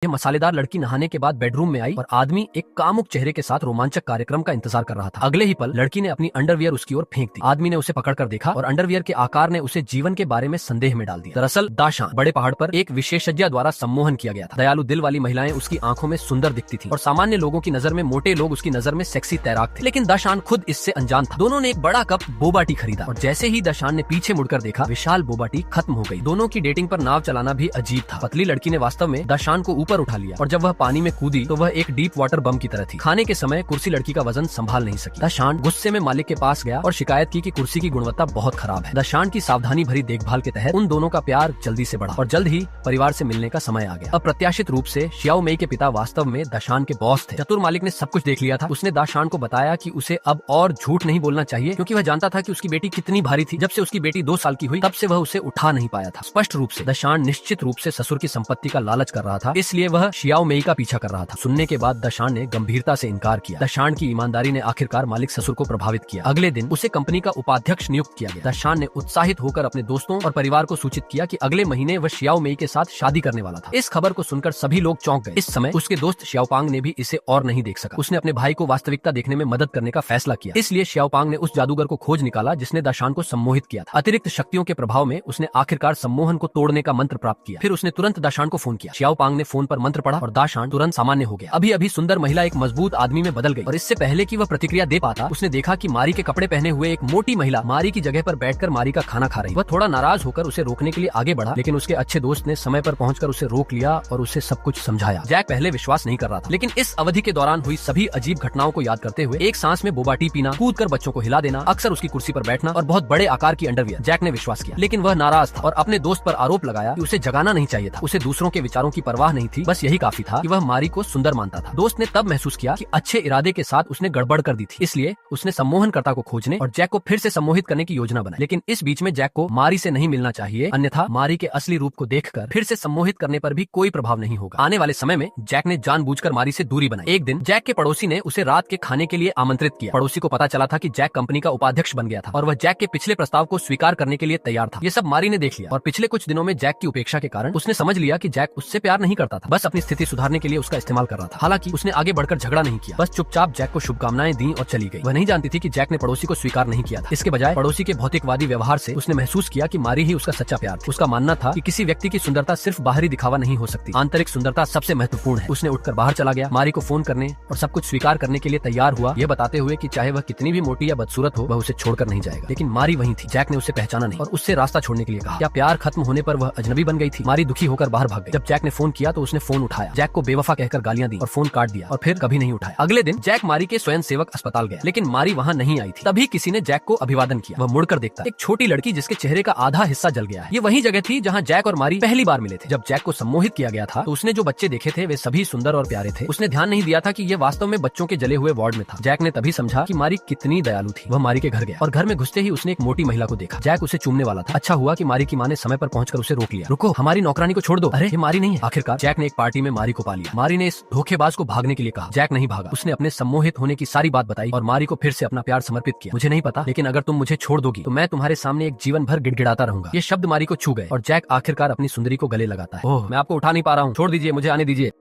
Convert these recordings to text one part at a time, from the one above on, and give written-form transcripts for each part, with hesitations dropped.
यह मसालेदार लड़की नहाने के बाद बेडरूम में आई और आदमी एक कामुक चेहरे के साथ रोमांचक कार्यक्रम का इंतजार कर रहा था। अगले ही पल लड़की ने अपनी अंडरवियर उसकी ओर फेंक दी। आदमी ने उसे पकड़कर देखा और अंडरवियर के आकार ने उसे जीवन के बारे में संदेह में डाल दिया। दरअसल दाशान बड़े पहाड़ पर एक विशेषज्ञ द्वारा सम्मोहन किया गया था। दयालु दिल वाली महिलाएं उसकी आंखों में सुंदर दिखती थी और सामान्य लोगों की नजर में मोटे लोग उसकी नजर में सेक्सी तैराक थे। लेकिन दाशान खुद इससे अनजान था। दोनों ने एक बड़ा कप बोबा टी खरीदा और जैसे ही दाशान ने पीछे मुड़कर देखा, विशाल बोबा टी खत्म हो गई। दोनों की डेटिंग पर नाव चलाना भी अजीब था। पतली लड़की ने वास्तव में दाशान को ऊपर उठा लिया और जब वह पानी में कूदी तो वह एक डीप वाटर बम की तरह थी। खाने के समय कुर्सी लड़की का वजन संभाल नहीं सकी। दाशान गुस्से में मालिक के पास गया और शिकायत की कि कुर्सी की गुणवत्ता बहुत खराब है। दाशान की सावधानी भरी देखभाल के तहत उन दोनों का प्यार जल्दी से बढ़ा और जल्द ही परिवार से मिलने का समय आ गया। अप्रत्याशित रूप से शियाओ मेई के पिता वास्तव में दाशान के बॉस थे। चतुर मालिक ने सब कुछ देख लिया था। उसने दाशान को बताया कि उसे अब और झूठ नहीं बोलना चाहिए क्योंकि वह जानता था कि उसकी बेटी कितनी भारी थी। जब से उसकी बेटी 2 साल की हुई तब से वह उसे उठा नहीं पाया था। स्पष्ट रूप से दाशान निश्चित रूप से ससुर की संपत्ति का लालच कर रहा था, इसलिए वह शियाओ मेई का पीछा कर रहा था। सुनने के बाद दाशान ने गंभीरता से इनकार किया। दाशान की ईमानदारी ने आखिरकार मालिक ससुर को प्रभावित किया। अगले दिन उसे कंपनी का उपाध्यक्ष नियुक्त किया गया। दाशान ने उत्साहित होकर अपने दोस्तों और परिवार को सूचित किया कि अगले महीने वह शियाओ मेई के साथ शादी करने वाला था। इस खबर को सुनकर सभी लोग चौंक गए। इस समय उसके दोस्त शियाओपांग ने भी इसे और नहीं देख सका। उसने अपने भाई को वास्तविकता देखने में मदद करने का फैसला किया। इसलिए शियाओपांग ने उस जादूगर को खोज निकाला जिसने दाशान को सम्मोहित किया था। अतिरिक्त शक्तियों के प्रभाव में उसने आखिरकार सम्मोहन को तोड़ने का मंत्र प्राप्त किया। फिर उसने तुरंत दाशान को फोन किया। शियाओपांग ने फोन पर मंत्र पढ़ा और दाशान तुरंत सामान्य हो गया। अभी अभी सुंदर महिला एक मजबूत आदमी में बदल गई और इससे पहले कि वह प्रतिक्रिया दे पाता, उसने देखा कि मारी के कपड़े पहने हुए एक मोटी महिला मारी की जगह पर बैठकर मारी का खाना खा रही। वह थोड़ा नाराज होकर उसे रोकने के लिए आगे बढ़ा, लेकिन उसके अच्छे दोस्त ने समय पर पहुंचकर उसे रोक लिया और उसे सब कुछ समझाया। जैक पहले विश्वास नहीं कर रहा था, लेकिन इस अवधि के दौरान हुई सभी अजीब घटनाओं को याद करते हुए एक सांस में बोबा टी पीना, कूदकर बच्चों को हिला देना, अक्सर उसकी कुर्सी पर बैठना और बहुत बड़े आकार की अंडरवियर, जैक ने विश्वास किया। लेकिन वह नाराज था और अपने दोस्त पर आरोप लगाया कि उसे जगाना नहीं चाहिए था। उसे दूसरों के विचारों की परवाह नहीं थी, बस यही काफी था कि वह मारी को सुंदर मानता था। दोस्त ने तब महसूस किया कि अच्छे इरादे के साथ उसने गड़बड़ कर दी थी, इसलिए उसने सम्मोहनकर्ता को खोजने और जैक को फिर से सम्मोहित करने की योजना बनाई। लेकिन इस बीच में जैक को मारी से नहीं मिलना चाहिए, अन्यथा मारी के असली रूप को देखकर फिर से सम्मोहित करने पर भी कोई प्रभाव नहीं होगा। आने वाले समय में जैक ने जानबूझकर मारी से दूरी बनाई। एक दिन जैक के पड़ोसी ने उसे रात के खाने के लिए आमंत्रित किया। पड़ोसी को पता चला था कि जैक कंपनी का उपाध्यक्ष बन गया था और वह जैक के पिछले प्रस्ताव को स्वीकार करने के लिए तैयार था। ये सब मारी ने देख लिया और पिछले कुछ दिनों में जैक की उपेक्षा के कारण उसने समझ लिया कि जैक उससे प्यार नहीं करता था, बस अपनी स्थिति सुधारने के लिए उसका इस्तेमाल कर रहा था। हालांकि उसने आगे बढ़कर झगड़ा नहीं किया, बस चुपचाप जैक को शुभकामनाएं दी और चली गई। वह नहीं जानती थी कि जैक ने पड़ोसी को स्वीकार नहीं किया था। इसके बजाय पड़ोसी के भौतिकवादी व्यवहार से उसने महसूस किया कि मारी ही उसका सच्चा प्यार थी। उसका मानना था कि किसी व्यक्ति की सुंदरता सिर्फ बाहरी दिखावा नहीं हो सकती, आंतरिक सुंदरता सबसे महत्वपूर्ण है। उसने उठकर बाहर चला गया, मारी को फोन करने और सब कुछ स्वीकार करने के लिए तैयार हुआ, यह बताते हुए कि चाहे वह कितनी भी मोटी या बदसूरत हो, वह उसे छोड़कर नहीं जाएगा। लेकिन मारी वहीं थी। जैक ने उसे पहचाना नहीं और उससे रास्ता छोड़ने के लिए कहा। क्या प्यार खत्म होने पर वह अजनबी बन गई थी? मारी दुखी होकर बाहर भाग गई। जब जैक ने फोन किया तो उसने फोन उठाया, जैक को बेवफा कहकर गालियां दी और फोन काट दिया और फिर कभी नहीं उठाया। अगले दिन जैक मारी के स्वयं सेवक अस्पताल गया, लेकिन मारी वहाँ नहीं आई थी। तभी किसी ने जैक को अभिवादन किया। वह मुड़कर देखता, एक छोटी लड़की जिसके चेहरे का आधा हिस्सा जल गया है। ये वही जगह थी जहाँ जैक और मारी पहली बार मिले थे। जब जैक को सम्मोहित किया गया था तो उसने जो बच्चे देखे थे वे सभी सुंदर और प्यारे थे। उसने ध्यान नहीं दिया था कि ये वास्तव में बच्चों के जले हुए वार्ड में था। जैक ने तभी समझा कि मारी कितनी दयालु थी। वह मारी के घर गया और घर में घुसते ही उसने एक मोटी महिला को देखा। जैक उसे चूमने वाला था। अच्छा हुआ कि मारी की माँ ने समय पर पहुंचकर उसे रोक लिया। रुको, हमारी नौकरानी को छोड़ दो। अरे ये मारी नहीं है। आखिरकार जैक ने एक पार्टी में मारी को पा लिया। मारी ने इस धोखेबाज को भागने के लिए कहा। जैक नहीं भागा। उसने अपने सम्मोहित होने की सारी बात बताई और मारी को फिर से अपना प्यार समर्पित किया। मुझे नहीं पता, लेकिन अगर तुम मुझे छोड़ दोगी तो मैं तुम्हारे सामने एक जीवन भर गिड़गिड़ाता रहूंगा। ये शब्द मारी को छू गए और जैक आखिरकार अपनी सुंदरी को गले लगाता है। ओह, मैं आपको उठा नहीं पा रहा हूँ, छोड़ दीजिए, मुझे आने दीजिए।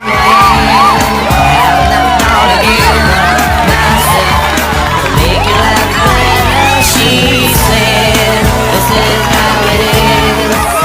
She said, this is how it is.